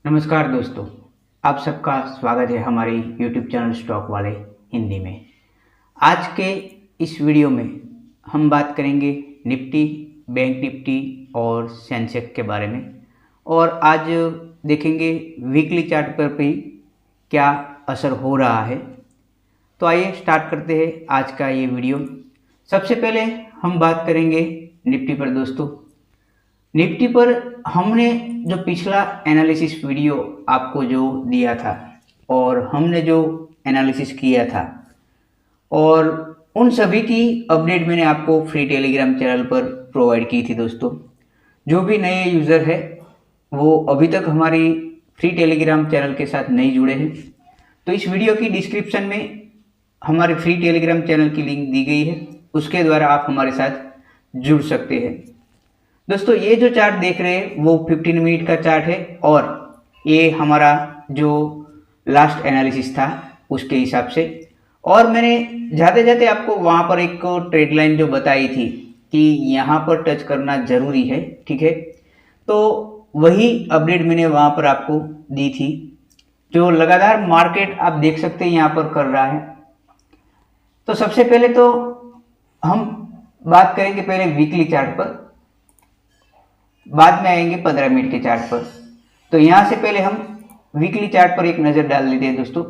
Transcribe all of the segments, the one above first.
नमस्कार दोस्तों, आप सबका स्वागत है हमारे यूट्यूब चैनल स्टॉक वाले हिंदी में। आज के इस वीडियो में हम बात करेंगे निफ्टी, बैंक निफ्टी और सेंसेक्स के बारे में। और आज देखेंगे वीकली चार्ट पर भी क्या असर हो रहा है। तो आइए स्टार्ट करते हैं आज का ये वीडियो। सबसे पहले हम बात करेंगे निफ्टी पर दोस्तों। निफ्टी पर हमने जो पिछला एनालिसिस वीडियो आपको जो दिया था और हमने जो एनालिसिस किया था और उन सभी की अपडेट मैंने आपको फ्री टेलीग्राम चैनल पर प्रोवाइड की थी दोस्तों। जो भी नए यूज़र है वो अभी तक हमारी फ्री टेलीग्राम चैनल के साथ नहीं जुड़े हैं तो इस वीडियो की डिस्क्रिप्शन में हमारे फ्री टेलीग्राम चैनल की लिंक दी गई है, उसके द्वारा आप हमारे साथ जुड़ सकते हैं। दोस्तों ये जो चार्ट देख रहे हैं वो 15 मिनट का चार्ट है और ये हमारा जो लास्ट एनालिसिस था उसके हिसाब से। और मैंने जाते जाते आपको वहाँ पर एक ट्रेड लाइन जो बताई थी कि यहाँ पर टच करना ज़रूरी है, ठीक है। तो वही अपडेट मैंने वहाँ पर आपको दी थी। जो लगातार मार्केट आप देख सकते हैं यहाँ पर कर रहा है। तो सबसे पहले तो हम बात करेंगे पहले वीकली चार्ट पर, बाद में आएंगे 15 मिनट के चार्ट पर। तो यहाँ से पहले हम वीकली चार्ट पर एक नज़र डाल लेते हैं दोस्तों।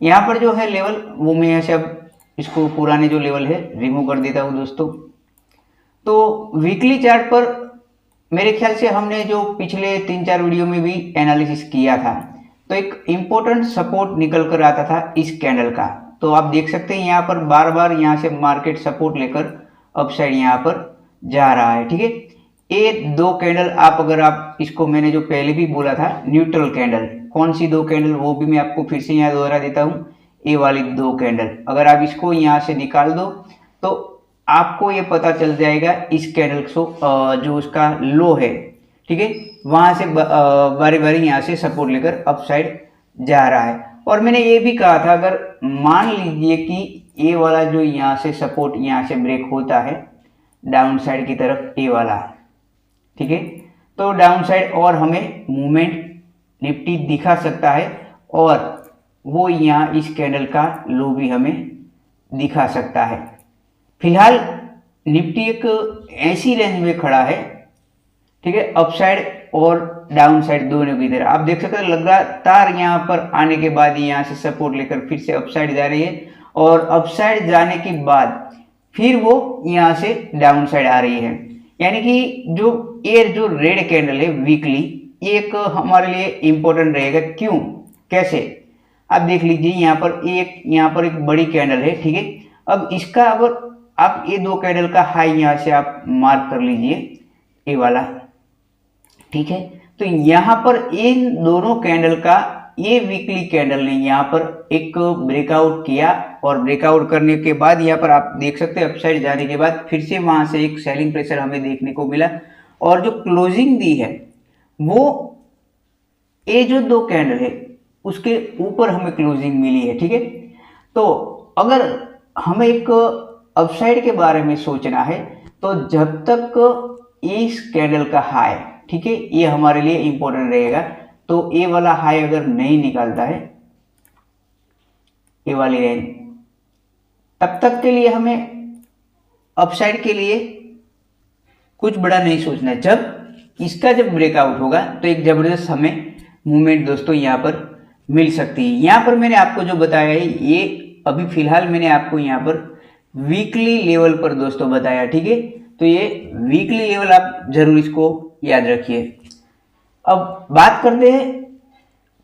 यहाँ पर जो है लेवल वो मैं यहाँ से अब इसको पुराने जो लेवल है रिमूव कर देता हूँ दोस्तों। तो वीकली चार्ट पर मेरे ख्याल से हमने जो पिछले 3-4 वीडियो में भी एनालिसिस किया था तो एक इम्पोर्टेंट सपोर्ट निकल कर आता था इस कैंडल का। तो आप देख सकते हैं यहाँ पर बार बार यहाँ से मार्केट सपोर्ट लेकर अपसाइड यहाँ पर जा रहा है, ठीक है। ये दो कैंडल आप अगर आप इसको मैंने जो पहले भी बोला था न्यूट्रल कैंडल, कौन सी दो कैंडल वो भी मैं आपको फिर से यहाँ दोहरा देता हूँ। ये वाली दो कैंडल अगर आप इसको यहाँ से निकाल दो तो आपको ये पता चल जाएगा इस कैंडल को जो उसका लो है, ठीक है, वहां से बारी बारी यहाँ से सपोर्ट लेकर अपसाइड जा रहा है। और मैंने ये भी कहा था अगर मान लीजिए कि ये वाला जो यहाँ से सपोर्ट यहाँ से ब्रेक होता है डाउन साइड की तरफ, ये वाला, ठीक है, तो डाउन साइड और हमें मूवमेंट निफ्टी दिखा सकता है और वो यहाँ इस कैंडल का लो भी हमें दिखा सकता है। फिलहाल निफ्टी एक ऐसी रेंज में खड़ा है, ठीक है, अपसाइड और डाउन साइड दोनों की तरह। आप देख सकते हैं लगातार यहाँ पर आने के बाद यहाँ से सपोर्ट लेकर फिर से अपसाइड जा रही है और अपसाइड जाने के बाद फिर वो यहाँ से डाउन साइड आ रही है। यानी कि जो रेड कैंडल है वीकली, ये एक हमारे लिए इंपॉर्टेंट रहेगा। क्यों, कैसे, आप देख लीजिए यहाँ पर एक बड़ी कैंडल है, ठीक है। अब इसका अगर आप ये दो कैंडल का हाई यहाँ से आप मार्क कर लीजिए, ये वाला, ठीक है। तो यहाँ पर इन दोनों कैंडल का ये वीकली कैंडल ने यहाँ पर एक ब्रेकआउट किया और ब्रेकआउट करने के बाद यहाँ पर आप देख सकते हैं अपसाइड जाने के बाद फिर से वहां से एक सेलिंग प्रेशर हमें देखने को मिला और जो क्लोजिंग दी है वो ये जो दो कैंडल है उसके ऊपर हमें क्लोजिंग मिली है, ठीक है। तो अगर हमें एक अपसाइड के बारे में सोचना है तो जब तक इस कैंडल का हाई, ठीक है, ये हमारे लिए इंपॉर्टेंट रहेगा। तो ये वाला हाई अगर नहीं निकालता है ये वाली रेंज, तब तक के लिए हमें अपसाइड के लिए कुछ बड़ा नहीं सोचना है। जब इसका ब्रेकआउट होगा तो एक जबरदस्त हमें मूवमेंट दोस्तों यहाँ पर मिल सकती है। यहाँ पर मैंने आपको जो बताया है ये अभी फिलहाल मैंने आपको यहाँ पर वीकली लेवल पर दोस्तों बताया, ठीक है। तो ये वीकली लेवल आप जरूर इसको याद रखिए। अब बात करते हैं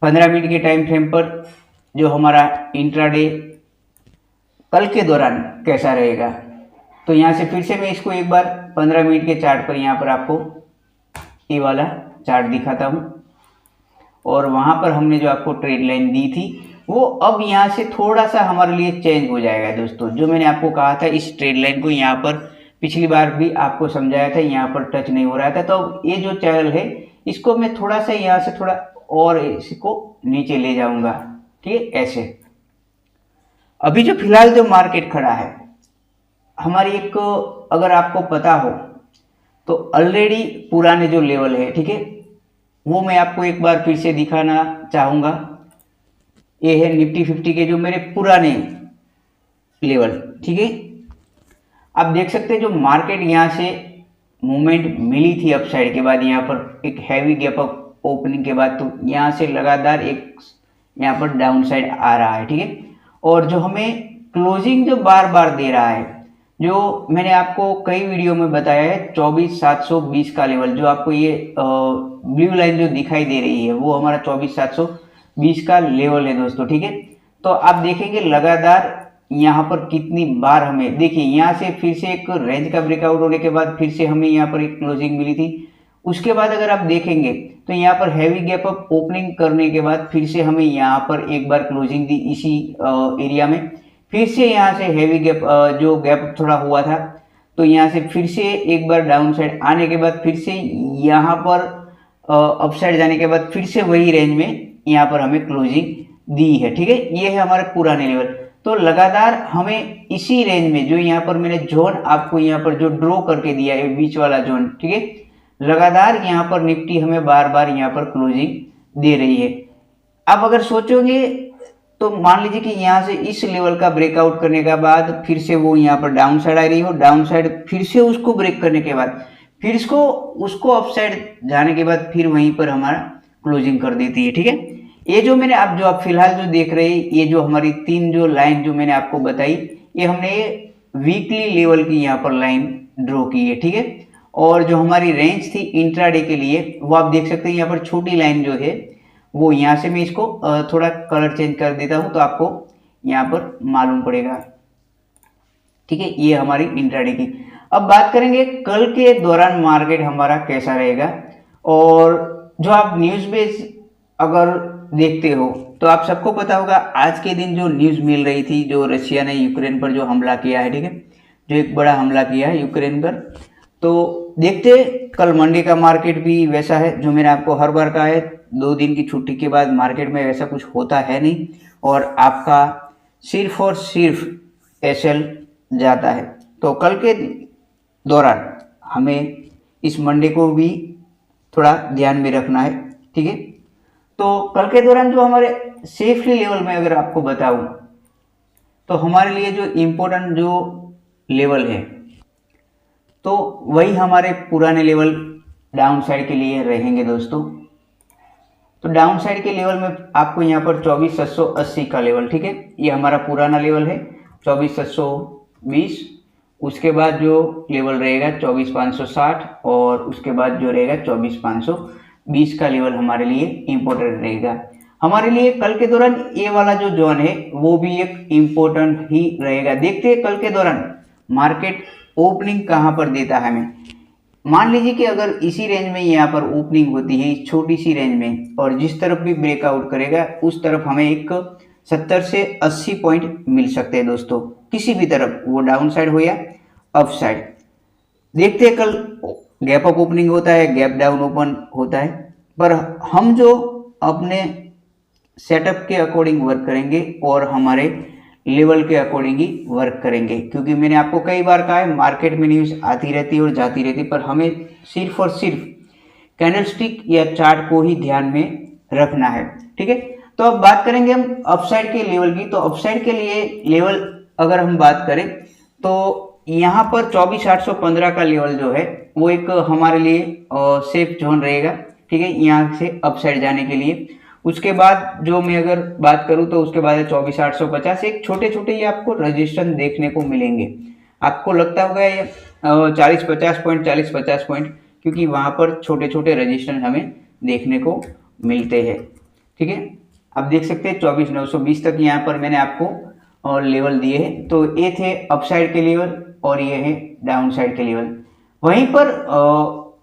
15 मिनट के टाइम फ्रेम पर जो हमारा इंट्राडे कल के दौरान कैसा रहेगा। तो यहाँ से फिर से मैं इसको एक बार 15 मिनट के चार्ट पर यहाँ पर आपको ये वाला चार्ट दिखाता हूँ और वहाँ पर हमने जो आपको ट्रेड लाइन दी थी वो अब यहाँ से थोड़ा सा हमारे लिए चेंज हो जाएगा दोस्तों। जो मैंने आपको कहा था इस ट्रेड लाइन को यहाँ पर पिछली बार भी आपको समझाया था, यहाँ पर टच नहीं हो रहा था। तो ये जो चैनल है इसको मैं थोड़ा सा यहाँ से थोड़ा और इसको नीचे ले जाऊंगा, ठीक है, ऐसे। अभी जो फिलहाल जो मार्केट खड़ा है हमारी एक, अगर आपको पता हो तो ऑलरेडी पुराने जो लेवल है, ठीक है, वो मैं आपको एक बार फिर से दिखाना चाहूँगा। ये है निफ्टी 50 के जो मेरे पुराने लेवल, ठीक है। आप देख सकते हैं जो मार्केट यहाँ से मूवमेंट मिली थी अपसाइड के बाद, यहाँ पर एक हैवी गैप अप ओपनिंग के बाद, तो यहाँ से लगातार एक यहाँ पर डाउन साइड आ रहा है, ठीक है। और जो हमें क्लोजिंग जो बार बार दे रहा है, जो मैंने आपको कई वीडियो में बताया है, 24,720 का लेवल, जो आपको ये ब्लू लाइन जो दिखाई दे रही है वो हमारा 24,720 का लेवल है दोस्तों, ठीक है। तो आप देखेंगे लगातार यहाँ पर कितनी बार हमें, देखिए यहाँ से फिर से एक रेंज का ब्रेकआउट होने के बाद फिर से हमें यहाँ पर एक क्लोजिंग मिली थी। उसके बाद अगर आप देखेंगे तो यहाँ पर हैवी गैप अप ओपनिंग करने के बाद फिर से हमें यहाँ पर एक बार क्लोजिंग दी इसी एरिया में। फिर से यहाँ से हैवी गैप जो गैप थोड़ा हुआ था, तो यहाँ से फिर से एक बार डाउन साइड आने के बाद फिर से यहाँ पर अपसाइड जाने के बाद फिर से वही रेंज में यहाँ पर हमें क्लोजिंग दी है, ठीक है। ये है हमारे पुराने लेवल। तो लगातार हमें इसी रेंज में, जो यहाँ पर मैंने जोन आपको यहाँ पर जो ड्रॉ करके दिया है बीच वाला जोन, ठीक है, लगातार यहाँ पर निफ्टी हमें बार बार यहाँ पर क्लोजिंग दे रही है। अब अगर सोचोगे तो मान लीजिए कि यहाँ से इस लेवल का ब्रेकआउट करने के बाद फिर से वो यहाँ पर डाउन साइड आ रही हो, डाउन साइड फिर से उसको ब्रेक करने के बाद फिर उसको अपसाइड जाने के बाद फिर वहीं पर हमारा क्लोजिंग कर देती है, ठीक है। ये जो मैंने आप फिलहाल जो देख रहे हैं, ये जो हमारी तीन जो लाइन जो मैंने आपको बताई, ये हमने वीकली लेवल की यहाँ पर लाइन ड्रॉ की है, ठीक है। और जो हमारी रेंज थी इंट्राडे के लिए, वो आप देख सकते हैं यहाँ पर छोटी लाइन जो है वो, यहाँ से मैं इसको थोड़ा कलर चेंज कर देता हूँ तो आपको यहाँ पर मालूम पड़ेगा, ठीक है। ये हमारी इंट्राडे की। अब बात करेंगे कल के दौरान मार्केट हमारा कैसा रहेगा। और जो आप न्यूज़ बेस अगर देखते हो तो आप सबको पता होगा आज के दिन जो न्यूज़ मिल रही थी, जो रशिया ने यूक्रेन पर जो हमला किया है, ठीक है, जो एक बड़ा हमला किया है यूक्रेन पर। तो देखते कल मंडे का मार्केट भी वैसा है, जो मैंने आपको हर बार कहा है, 2 दिन की छुट्टी के बाद मार्केट में वैसा कुछ होता है नहीं, और आपका सिर्फ और सिर्फ एसएल जाता है। तो कल के दौरान हमें इस मंडे को भी थोड़ा ध्यान में रखना है, ठीक है। तो कल के दौरान जो हमारे सेफली लेवल में अगर आपको बताऊं, तो हमारे लिए जो इम्पोर्टेंट जो लेवल है, तो वही हमारे पुराने लेवल डाउन साइड के लिए रहेंगे दोस्तों। तो डाउन साइड के लेवल में आपको यहाँ पर 24,780 का लेवल, ठीक है, ये हमारा पुराना लेवल है 24,720। उसके बाद जो लेवल रहेगा 24,560, और उसके बाद जो रहेगा 24,520 का लेवल हमारे लिए इम्पोर्टेंट रहेगा। हमारे लिए कल के दौरान ये वाला जो जोन है वो भी एक इम्पोर्टेंट ही रहेगा। देखते हैं कल के दौरान मार्केट ओपनिंग कहाँ पर देता है हमें। मान लीजिए कि अगर इसी रेंज में यहाँ पर ओपनिंग होती है, इस छोटी सी रेंज में, और जिस तरफ भी ब्रेकआउट करेगा उस तरफ हमें एक 70 से 80 पॉइंट मिल सकते हैं दोस्तों, किसी भी तरफ, वो डाउन साइड हो या अप साइड। देखते हैं कल गैप अप ओपनिंग होता है, गैप डाउन ओपन होता है, पर हम जो अपने सेटअप के अकॉर्डिंग वर्क करेंगे और हमारे लेवल के अकॉर्डिंग ही वर्क करेंगे। क्योंकि मैंने आपको कई बार कहा है मार्केट में न्यूज़ आती रहती है और जाती रहती है, पर हमें सिर्फ और सिर्फ कैंडलस्टिक या चार्ट को ही ध्यान में रखना है, ठीक है। तो अब बात करेंगे हम अपसाइड के लेवल की। तो अपसाइड के लिए लेवल अगर हम बात करें तो यहाँ पर 24,815 का लेवल जो है वो एक हमारे लिए सेफ जोन रहेगा, ठीक है, यहाँ से अपसाइड जाने के लिए। उसके बाद जो मैं अगर बात करूं तो उसके बाद है 24,850। एक छोटे छोटे ये आपको रजिस्ट्रेशन देखने को मिलेंगे, आपको लगता होगा ये 40-50 पॉइंट, 40-50 पॉइंट, क्योंकि वहां पर छोटे छोटे रजिस्ट्रेशन हमें देखने को मिलते हैं, ठीक है। आप देख सकते हैं 24,920 तक यहाँ पर मैंने आपको लेवल दिए हैं। तो ये थे अपसाइड के लेवल और ये है डाउन साइड के लेवल। वहीं पर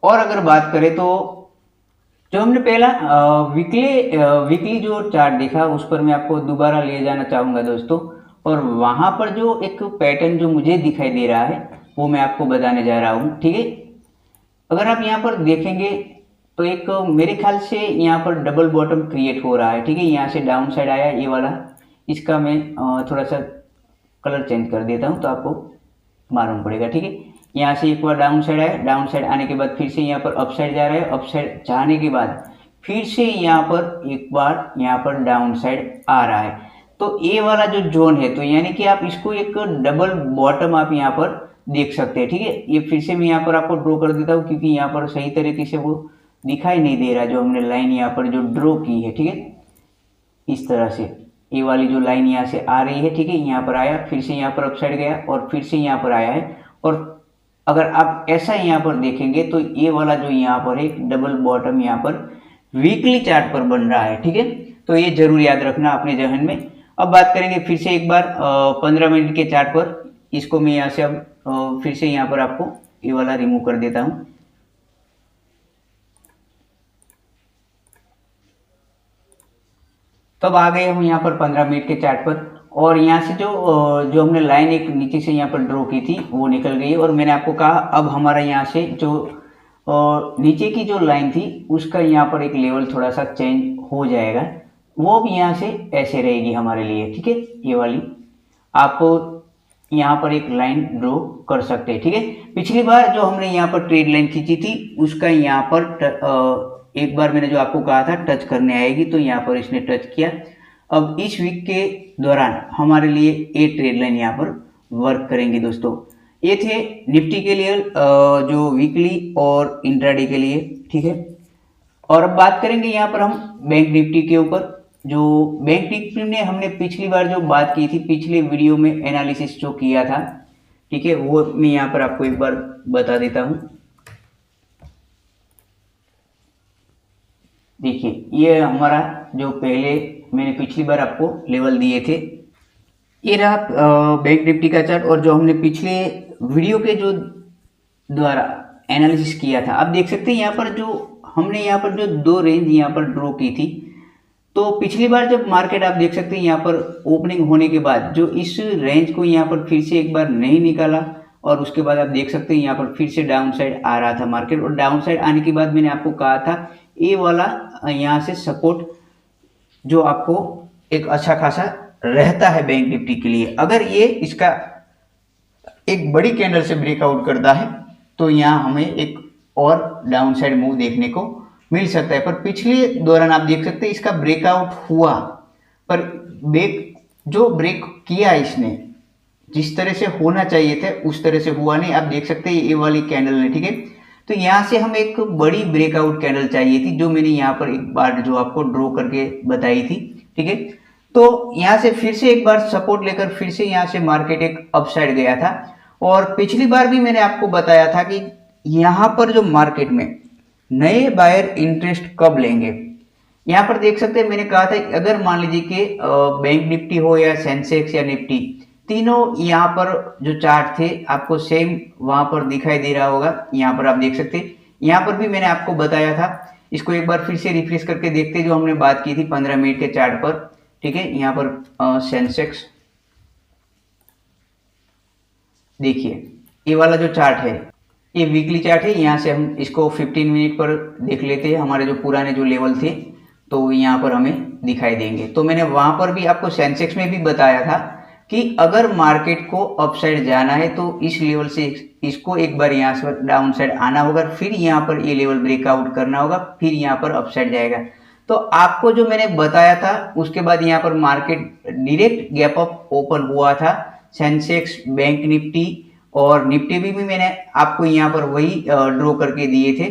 और अगर बात करें तो जो हमने पहला वीकली जो चार्ट देखा उस पर मैं आपको दोबारा ले जाना चाहूँगा दोस्तों। और वहाँ पर जो एक पैटर्न जो मुझे दिखाई दे रहा है वो मैं आपको बताने जा रहा हूँ, ठीक है। अगर आप यहाँ पर देखेंगे तो एक मेरे ख्याल से यहाँ पर डबल बॉटम क्रिएट हो रहा है, ठीक है। यहाँ से डाउन साइड आया ये वाला, इसका मैं थोड़ा सा कलर चेंज कर देता हूँ तो आपको मालूम पड़ेगा, ठीक है। यहाँ से एक बार डाउन साइड आया, डाउन साइड आने के बाद फिर से यहाँ पर अप साइड जा रहा है, अप साइड जाने के बाद फिर से यहाँ पर एक बार यहाँ पर डाउन साइड आ रहा है। तो ये वाला जो जोन है, तो यानी कि आप इसको एक डबल बॉटम आप यहाँ पर देख सकते हैं। ठीक है, ये फिर से मैं यहाँ पर आपको ड्रॉ कर देता हूँ, क्योंकि यहाँ पर सही तरीके से वो दिखाई नहीं दे रहा जो हमने लाइन यहाँ पर जो ड्रॉ की है। ठीक है, इस तरह से ये वाली जो लाइन यहाँ से आ रही है, ठीक है, यहाँ पर आया, फिर से यहाँ पर अपसाइड गया और फिर से यहाँ पर आया है। और अगर आप ऐसा यहाँ पर देखेंगे तो ये वाला जो यहाँ पर एक डबल बॉटम यहाँ पर वीकली चार्ट पर बन रहा है। ठीक है, तो ये जरूर याद रखना अपने जहन में। अब बात करेंगे फिर से एक बार 15 मिनट के चार्ट पर। इसको मैं यहाँ से अब फिर से यहाँ पर आपको ये वाला रिमूव कर देता हूँ। तब आ गए हम यहाँ पर 15 मिनट के चार्ट पर, और यहाँ से जो हमने लाइन एक नीचे से यहाँ पर ड्रॉ की थी वो निकल गई। और मैंने आपको कहा अब हमारा यहाँ से जो नीचे की जो लाइन थी उसका यहाँ पर एक लेवल थोड़ा सा चेंज हो जाएगा, वो भी यहाँ से ऐसे रहेगी हमारे लिए। ठीक है, ये वाली आप यहाँ पर एक लाइन ड्रॉ कर सकते हैं। ठीक है, पिछली बार जो हमने यहाँ पर ट्रेड लाइन खींची थी उसका यहाँ पर एक बार मैंने जो आपको कहा था टच करने आएगी, तो यहाँ पर इसने टच किया। अब इस वीक के दौरान हमारे लिए ये ट्रेड लाइन यहाँ पर वर्क करेंगी दोस्तों। ये थे निफ्टी के लिए जो वीकली और इंट्राडे के लिए। ठीक है, और अब बात करेंगे यहाँ पर हम बैंक निफ्टी के ऊपर। जो बैंक निफ्टी में हमने पिछली बार जो बात की थी, पिछले वीडियो में एनालिसिस जो किया था, ठीक है, वो मैं यहाँ पर आपको एक बार बता देता हूँ। देखिए, ये हमारा जो पहले मैंने पिछली बार आपको लेवल दिए थे, ये रहा बैंक निफ्टी का चार्ट। और जो हमने पिछले वीडियो के जो द्वारा एनालिसिस किया था, आप देख सकते हैं यहाँ पर जो हमने यहाँ पर जो दो रेंज यहाँ पर ड्रॉ की थी। तो पिछली बार जब मार्केट आप देख सकते हैं यहाँ पर ओपनिंग होने के बाद जो इस रेंज को यहाँ पर फिर से एक बार नहीं निकाला, और उसके बाद आप देख सकते हैं यहाँ पर फिर से डाउन साइड आ रहा था मार्केट। और डाउन साइड आने के बाद मैंने आपको कहा था ये वाला यहाँ से सपोर्ट जो आपको एक अच्छा खासा रहता है बैंक निफ्टी के लिए। अगर ये इसका एक बड़ी कैंडल से ब्रेकआउट करता है तो यहाँ हमें एक और डाउन साइड मूव देखने को मिल सकता है। पर पिछले दौरान आप देख सकते हैं इसका ब्रेकआउट हुआ, पर जो ब्रेक किया इसने जिस तरह से होना चाहिए था उस तरह से हुआ नहीं। आप देख सकते हैं ये वाली कैंडल ने। ठीक है, तो यहाँ से हमें एक बड़ी ब्रेकआउट कैंडल चाहिए थी, जो मैंने यहाँ पर एक बार जो आपको ड्रॉ करके बताई थी। ठीक है, तो यहाँ से फिर से एक बार सपोर्ट लेकर फिर से यहाँ से मार्केट एक अपसाइड गया था। और पिछली बार भी मैंने आपको बताया था कि यहाँ पर जो मार्केट में नए बायर इंटरेस्ट कब लेंगे। यहाँ पर देख सकते हैं मैंने कहा था अगर मान लीजिए कि बैंक निफ्टी हो या सेंसेक्स या निफ्टी, तीनों यहाँ पर जो चार्ट थे आपको सेम वहां पर दिखाई दे रहा होगा। यहाँ पर आप देख सकते हैं, यहाँ पर भी मैंने आपको बताया था। इसको एक बार फिर से रिफ्रेश करके देखते जो हमने बात की थी 15 मिनट के चार्ट पर। ठीक है, यहाँ पर सेंसेक्स देखिए, ये वाला जो चार्ट है ये वीकली चार्ट है। यहाँ से हम इसको 15 मिनट पर देख लेते हैं, हमारे जो पुराने जो लेवल थे तो यहाँ पर हमें दिखाई देंगे। तो मैंने वहां पर भी आपको सेंसेक्स में भी बताया था कि अगर मार्केट को अपसाइड जाना है तो इस लेवल से इसको एक बार यहाँ से डाउन साइड आना होगा, फिर यहाँ पर ये लेवल ब्रेकआउट करना होगा, फिर यहाँ पर अपसाइड जाएगा। तो आपको जो मैंने बताया था उसके बाद यहाँ पर market direct gap up open हुआ था। सेंसेक्स, बैंक निफ्टी और निफ्टी भी मैंने आपको यहाँ पर वही ड्रॉ करके दिए थे।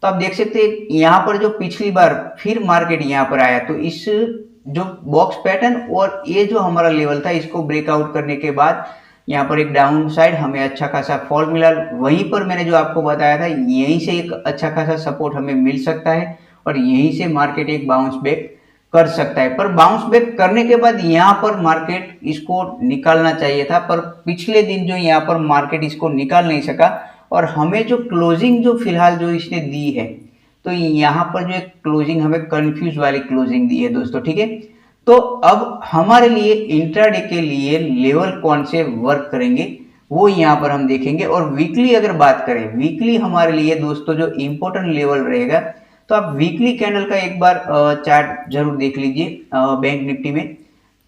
तो आप देख सकते हैं यहाँ पर जो पिछली बार फिर मार्केट यहाँ पर आया, तो इस जो बॉक्स पैटर्न और ये जो हमारा लेवल था इसको ब्रेकआउट करने के बाद यहाँ पर एक डाउन साइड हमें अच्छा खासा फॉल मिला। वहीं पर मैंने जो आपको बताया था यहीं से एक अच्छा खासा सपोर्ट हमें मिल सकता है और यहीं से मार्केट एक बाउंस बैक कर सकता है। पर बाउंस बैक करने के बाद यहाँ पर मार्केट इसको निकालना चाहिए था, पर पिछले दिन जो यहाँ पर मार्केट इसको निकाल नहीं सका और हमें जो क्लोजिंग जो फिलहाल जो इसने दी है, तो यहाँ पर जो एक क्लोजिंग हमें कंफ्यूज वाली क्लोजिंग दी है दोस्तों। ठीक है, तो अब हमारे लिए इंट्राडे के लिए लेवल कौन से वर्क करेंगे वो यहाँ पर हम देखेंगे। और वीकली अगर बात करें, वीकली हमारे लिए दोस्तों जो इंपॉर्टेंट लेवल रहेगा, तो आप वीकली कैंडल का एक बार चार्ट जरूर देख लीजिए बैंक निफ्टी में।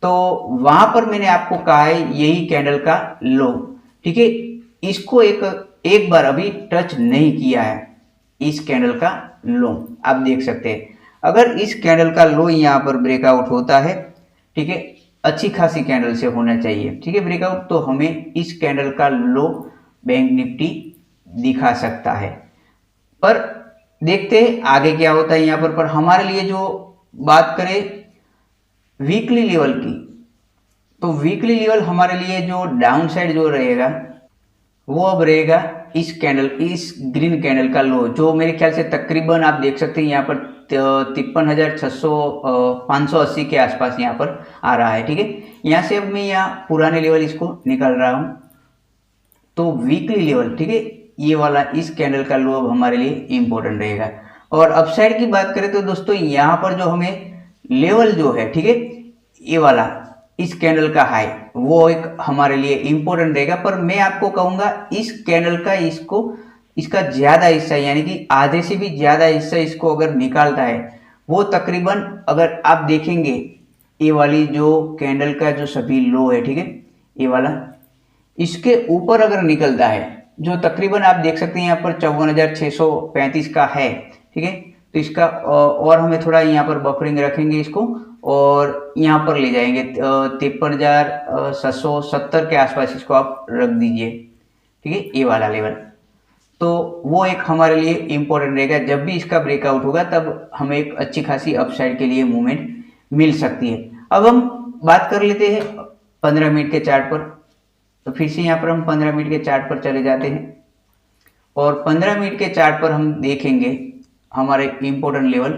तो वहां पर मैंने आपको कहा है यही कैंडल का लो। ठीक है, इसको एक बार अभी टच नहीं किया है, इस कैंडल का लो आप देख सकते हैं। अगर इस कैंडल का लो यहाँ पर ब्रेकआउट होता है, ठीक है, अच्छी खासी कैंडल से होना चाहिए, ठीक है, ब्रेकआउट, तो हमें इस कैंडल का लो बैंक निफ्टी दिखा सकता है। पर देखते हैं आगे क्या होता है यहाँ पर हमारे लिए जो बात करें वीकली लेवल की, तो वीकली लेवल हमारे लिए जो डाउन साइड जो रहेगा वो अब रहेगा इस कैंडल, इस ग्रीन कैंडल का लो, जो मेरे ख्याल से तकरीबन आप देख सकते हैं यहाँ पर 53,600 580 के आसपास यहाँ पर आ रहा है, ठीक है। यहाँ से अब मैं यहाँ पुराने लेवल इसको निकाल रहा हूँ, तो वीकली लेवल, ठीक है, ये वाला इस कैंडल का लो अब हमारे लिए इंपॉर्टेंट रहेगा। और अपसाइड की बात करें तो दोस्तों यहाँ पर जो हमें लेवल जो है, ठीक है, ये वाला इस कैंडल का हाई, वो एक हमारे लिए इंपॉर्टेंट रहेगा। पर मैं आपको कहूंगा इस कैंडल का इसका ज्यादा हिस्सा, यानी कि आधे से भी ज्यादा हिस्सा इसको अगर निकालता है, वो तकरीबन अगर आप देखेंगे ये वाली जो कैंडल का जो सभी लो है, ठीक है, ये वाला इसके ऊपर अगर निकलता है, जो तकरीबन आप देख सकते हैं यहाँ पर 54,635 का है, ठीक है, तो इसका और हमें थोड़ा यहाँ पर बफरिंग रखेंगे इसको, और यहाँ पर ले जाएंगे 53,770 के आसपास इसको आप रख दीजिए, ठीक है, ये वाला लेवल। तो वो एक हमारे लिए इंपॉर्टेंट रहेगा, जब भी इसका ब्रेकआउट होगा तब हमें एक अच्छी खासी अपसाइड के लिए मूवमेंट मिल सकती है। अब हम बात कर लेते हैं 15 मिनट के चार्ट पर। तो फिर से यहाँ पर हम 15 मिनट के चार्ट पर चले जाते हैं, और 15 मिनट के चार्ट पर हम देखेंगे हमारे इंपॉर्टेंट लेवल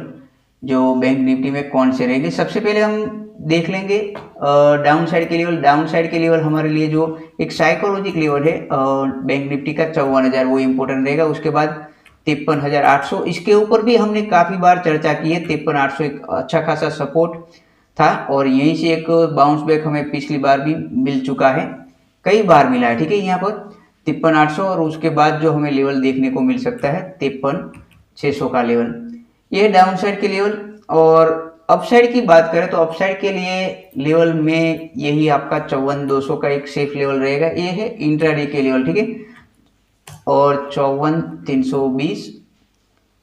जो बैंक निफ्टी में कौन से रहेंगे। सबसे पहले हम देख लेंगे डाउन साइड के लेवल। डाउन साइड के लेवल हमारे लिए जो एक साइकोलॉजिक लेवल है बैंक निफ्टी का 54,000, वो इंपॉर्टेंट रहेगा। उसके बाद 53,800, इसके ऊपर भी हमने काफ़ी बार चर्चा की है। 53,800 एक अच्छा खासा सपोर्ट था, और यहीं से एक बाउंस बैक हमें पिछली बार भी मिल चुका है, कई बार मिला है, ठीक है, यहाँ पर 53,800। और उसके बाद जो हमें लेवल देखने को मिल सकता है 53,600 का लेवल, ये डाउन साइड के लेवल। और अपसाइड की बात करें तो अपसाइड के लिए लेवल में यही आपका 54,200 का एक सेफ लेवल रहेगा, ये है इंट्राडे के लेवल, ठीक है, और 54,320,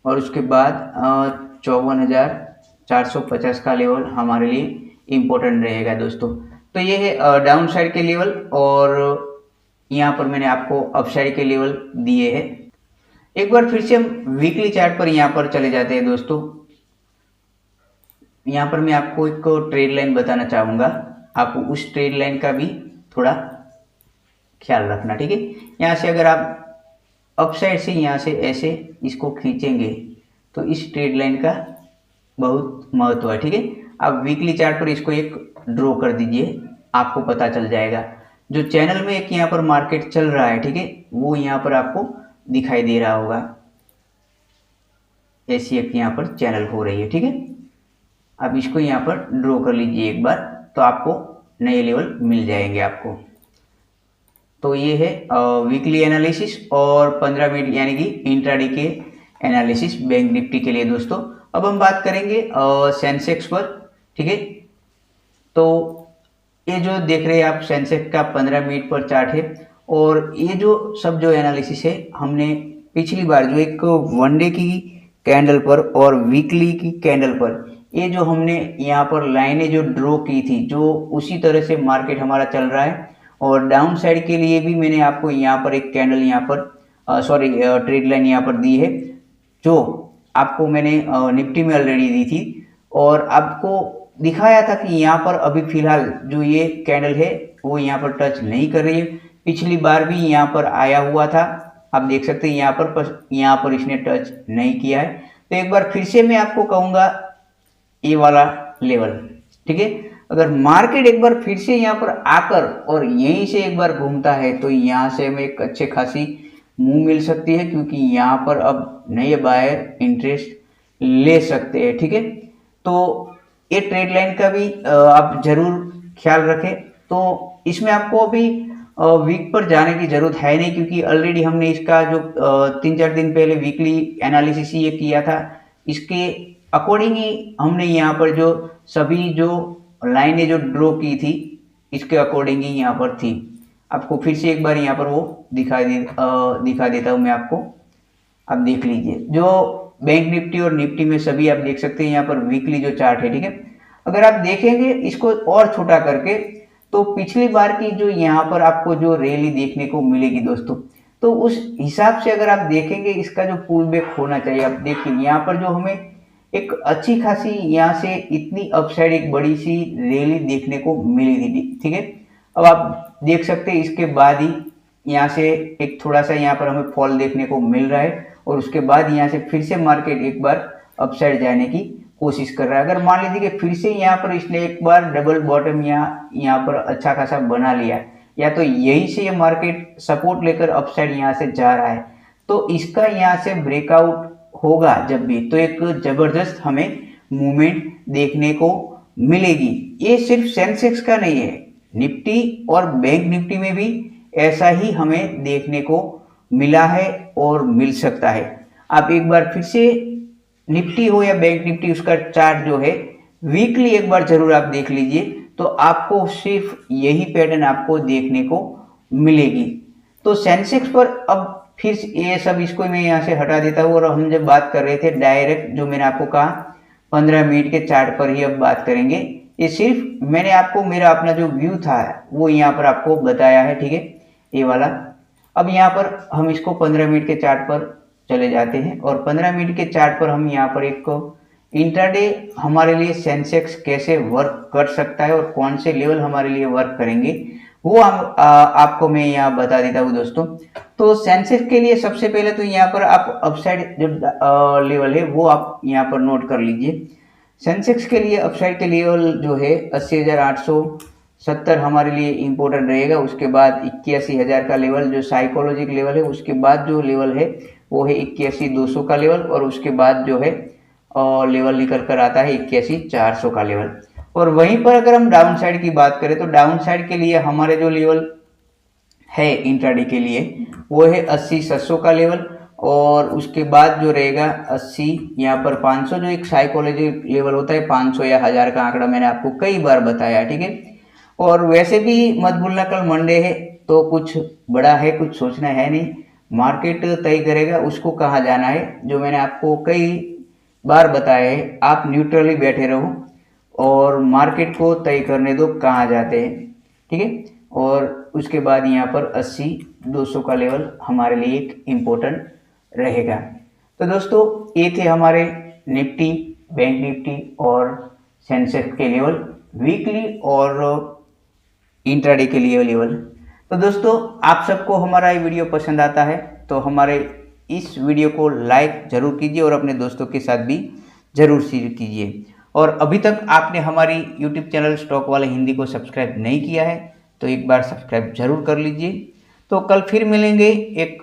और उसके बाद 54,450 का लेवल हमारे लिए इम्पोर्टेंट रहेगा दोस्तों। तो ये है डाउन साइड के लेवल, और यहाँ पर मैंने आपको अपसाइड के लेवल दिए हैं। एक बार फिर से हम वीकली चार्ट पर यहाँ पर चले जाते हैं दोस्तों। यहाँ पर मैं आपको एक ट्रेड लाइन बताना चाहूँगा, आपको उस ट्रेड लाइन का भी थोड़ा ख्याल रखना, ठीक है। यहाँ से अगर आप अपसाइड से यहाँ से ऐसे इसको खींचेंगे तो इस ट्रेड लाइन का बहुत महत्व है, ठीक है। आप वीकली चार्ट पर इसको एक ड्रॉ कर दीजिए, आपको पता चल जाएगा। जो चैनल में एक यहाँ पर मार्केट चल रहा है, ठीक है, वो यहाँ पर आपको दिखाई दे रहा होगा, ऐसी एक यहाँ पर चैनल हो रही है, ठीक है। अब इसको यहाँ पर ड्रॉ कर लीजिए एक बार, तो आपको नए लेवल मिल जाएंगे आपको। तो ये है वीकली एनालिसिस और 15 मिनट यानी कि इंट्राडे के एनालिसिस बैंक निफ्टी के लिए दोस्तों। अब हम बात करेंगे सेंसेक्स पर, ठीक है। तो ये जो देख रहे हैं आप सेंसेक्स का 15 मिनट पर चार्ट है, और ये जो सब जो एनालिसिस है हमने पिछली बार जो एक वनडे की कैंडल पर और वीकली की कैंडल पर, ये जो हमने यहाँ पर लाइनें जो ड्रॉ की थी, जो उसी तरह से मार्केट हमारा चल रहा है। और डाउन साइड के लिए भी मैंने आपको यहाँ पर एक कैंडल यहाँ पर ट्रेड लाइन यहाँ पर दी है, जो आपको मैंने निफ्टी में ऑलरेडी दी थी, और आपको दिखाया था कि यहाँ पर अभी फिलहाल जो ये कैंडल है वो यहाँ पर टच नहीं कर रही है। पिछली बार भी यहाँ पर आया हुआ था, आप देख सकते हैं यहाँ पर इसने टच नहीं किया है। तो एक बार फिर से मैं आपको कहूँगा ये वाला लेवल, ठीक है, अगर मार्केट एक बार फिर से यहाँ पर आकर और यहीं से एक बार घूमता है तो यहाँ से हमें एक अच्छे खासी मूव मिल सकती है, क्योंकि यहाँ पर अब नए बायर इंटरेस्ट ले सकते हैं, ठीक है। तो ये ट्रेड लाइन का भी आप जरूर ख्याल रखें। तो इसमें आपको अभी वीक पर जाने की जरूरत है नहीं, क्योंकि ऑलरेडी हमने इसका जो 3-4 दिन पहले वीकली एनालिसिस ये किया था, इसके अकॉर्डिंग ही हमने यहाँ पर जो सभी जो लाइनें जो ड्रॉ की थी इसके अकॉर्डिंग ही यहाँ पर थी। आपको फिर से एक बार यहाँ पर वो दिखा देता हूँ मैं आपको, आप देख लीजिए। जो बैंक निफ्टी और निफ्टी में सभी आप देख सकते हैं यहाँ पर वीकली जो चार्ट है, ठीक है। अगर आप देखेंगे इसको और छोटा करके, तो पिछली बार की जो यहाँ पर आपको जो रैली देखने को मिलेगी दोस्तों, तो उस हिसाब से अगर आप देखेंगे इसका जो पुल बैक होना चाहिए। आप देखिए यहाँ पर जो हमें एक अच्छी खासी यहाँ से इतनी अपसाइड एक बड़ी सी रैली देखने को मिली थी, ठीक है। अब आप देख सकते हैं इसके बाद ही यहाँ से एक थोड़ा सा यहाँ पर हमें फॉल देखने को मिल रहा है, और उसके बाद यहाँ से फिर से मार्केट एक बार अपसाइड जाने की कोशिश कर रहा है। अगर मान लीजिए कि फिर से यहाँ पर इसने एक बार डबल बॉटम यहाँ पर अच्छा खासा बना लिया, या तो यही से ये मार्केट सपोर्ट लेकर अपसाइड यहाँ से जा रहा है, तो इसका यहाँ से ब्रेकआउट होगा जब भी, तो एक जबरदस्त हमें मूवमेंट देखने को मिलेगी। ये सिर्फ सेंसेक्स का नहीं है, निफ्टी और बैंक निफ्टी में भी ऐसा ही हमें देखने को मिला है और मिल सकता है। आप एक बार फिर से निफ्टी हो या बैंक निफ्टी, उसका चार्ट जो है वीकली एक बार जरूर आप देख लीजिए, तो आपको सिर्फ यही पैटर्न आपको देखने को मिलेगी। तो सेंसेक्स पर अब फिर ये सब इसको मैं यहाँ से हटा देता हूँ, और हम जब बात कर रहे थे डायरेक्ट, जो मैंने आपको कहा 15 मिनट के चार्ट पर ही अब बात करेंगे। ये सिर्फ मैंने आपको मेरा अपना जो व्यू था वो यहाँ पर आपको बताया है, ठीक है, ये वाला। अब यहाँ पर हम इसको 15 मिनट के चार्ट पर चले जाते हैं, और 15 मिनट के चार्ट पर हम यहाँ पर एक इंट्राडे हमारे लिए सेंसेक्स कैसे वर्क कर सकता है और कौन से लेवल हमारे लिए वर्क करेंगे, वो हम आपको मैं यहाँ बता देता हूँ दोस्तों। तो सेंसेक्स के लिए सबसे पहले तो यहाँ पर आप अपसाइड जो लेवल है वो आप यहाँ पर नोट कर लीजिए। सेंसेक्स के लिए अपसाइड के लेवल जो है 80,870 हमारे लिए इम्पोर्टेंट रहेगा। उसके बाद 81,000 का लेवल जो साइकोलॉजिक लेवल है, उसके बाद जो लेवल है वो है 81,200 का लेवल, और उसके बाद जो है लेवल निकल कर आता है 81,400 का लेवल। और वहीं पर अगर हम डाउन साइड की बात करें, तो डाउन साइड के लिए हमारे जो लेवल है इंट्राडे के लिए वो है 80,700 का लेवल, और उसके बाद जो रहेगा 80 यहाँ पर 500, जो एक साइकोलॉजी लेवल होता है 500 या 1000 का आंकड़ा मैंने आपको कई बार बताया, ठीक है। और वैसे भी मत भूलना कल मंडे है, तो कुछ बड़ा है, कुछ सोचना है नहीं, मार्केट तय करेगा उसको कहाँ जाना है। जो मैंने आपको कई बार बताया है, आप न्यूट्रली बैठे रहो और मार्केट को तय करने दो कहाँ जाते हैं, ठीक है। और उसके बाद यहाँ पर 80,200 का लेवल हमारे लिए एक इम्पोर्टेंट रहेगा। तो दोस्तों ये थे हमारे निफ्टी, बैंक निफ्टी और सेंसेक्स के लेवल वीकली और इंट्राडे के लिए लेवल। तो दोस्तों आप सबको हमारा ये वीडियो पसंद आता है तो हमारे इस वीडियो को लाइक ज़रूर कीजिए और अपने दोस्तों के साथ भी ज़रूर शेयर कीजिए। और अभी तक आपने हमारी यूट्यूब चैनल स्टॉक वाले हिंदी को सब्सक्राइब नहीं किया है तो एक बार सब्सक्राइब जरूर कर लीजिए। तो कल फिर मिलेंगे एक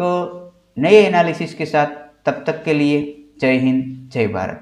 नए एनालिसिस के साथ, तब तक के लिए जय हिंद, जय भारत।